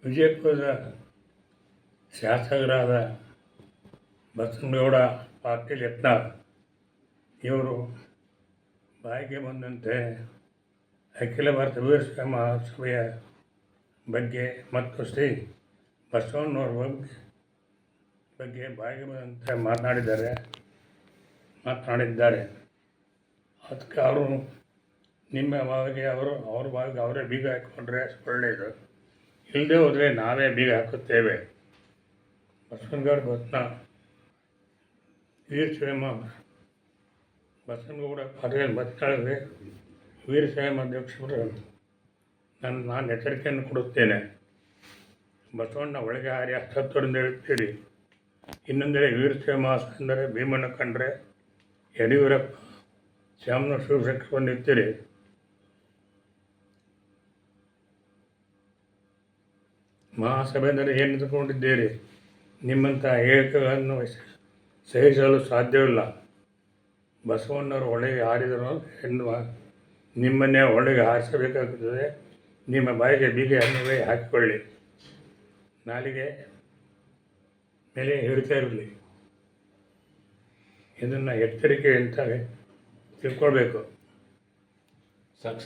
ವಿಜಯಪುರದ ಶಾಸಕರಾದ ಬಸನಗೌಡ ಪಾಟೀಲ್ ಯತ್ನಾಳ್ ಇವರು ಬಾಯಿಗೆ ಬಂದಂತೆ ಅಖಿಲ ಭಾರತ ವೀರಶೈವ ಮಹಾಸಭೆಯ ಬಗ್ಗೆ ಮತ್ತು ಶ್ರೀ ಬಸವಣ್ಣವ್ರ ಬಗ್ಗೆ ಬಾಯಿಗೆ ಬಂದಂತೆ ಮಾತನಾಡಿದ್ದಾರೆ. ಅದಕ್ಕೆ ಅವರು ನಿಮ್ಮ ಬಾವಿಗೆ ಅವ್ರ ಬಾವಿಗೆ ಅವರೇ ಬೀಗ ಹಾಕಿಕೊಂಡ್ರೆ ಒಳ್ಳೆಯದು, ಇಲ್ಲದೆ ಹೋದರೆ ನಾವೇ ಬೀಗ ಹಾಕುತ್ತೇವೆ. ಬಸವನಗೌಡ ಬಸವನಗೌಡ ಪಾಟೀಲ್ ಬತ್ನಾಳ್ಗೆ ವೀರಶೈವ ಅಧ್ಯಕ್ಷರು ನಾನು ಎಚ್ಚರಿಕೆಯನ್ನು ಕೊಡುತ್ತೇನೆ. ಬಸವಣ್ಣ ಒಳಗೆ ಹಾರಿ ಹತ್ತರಿಂದ ಹೇಳುತ್ತೀರಿ. ಇನ್ನೊಂದೆಡೆ ವೀರಶೈವ ಮಹಾಸಭೆ ಎಂದರೆ ಭೀಮಣ್ಣ ಕಂಡ್ರೆ ಯಡಿಯೂರಪ್ಪ ಶ್ಯಾಮನ ಶಿವಶಂಕರ್ ಬಂದಿರ್ತೀರಿ. ಮಹಾಸಭೆ ಎಂದರೆ ಏನು ನಿಂತುಕೊಂಡಿದ್ದೀರಿ? ನಿಮ್ಮಂಥ ಹೇಳಿಕೆಗಳನ್ನು ಸಹಿಸಲು ಸಾಧ್ಯವಿಲ್ಲ. ಬಸವಣ್ಣವರು ಒಳಗೆ ಹಾರಿದರು ಎನ್ನುವ ನಿಮ್ಮನ್ನೇ ಒಳಗೆ ಹಾರಿಸಬೇಕಾಗುತ್ತದೆ. ನಿಮ್ಮ ಬಾಯಿಗೆ ಬೀಗ ನೀವೇ ಹಾಕಿಕೊಳ್ಳಿ, ನಾಲಿಗೆ ಮೇಲೆ ಹಿಡಿತಾ ಇರಲಿ. ಇದನ್ನು ಎಚ್ಚರಿಕೆ ಅಂತ ತಿಳ್ಕೊಳ್ಬೇಕು. ಸಾಕು.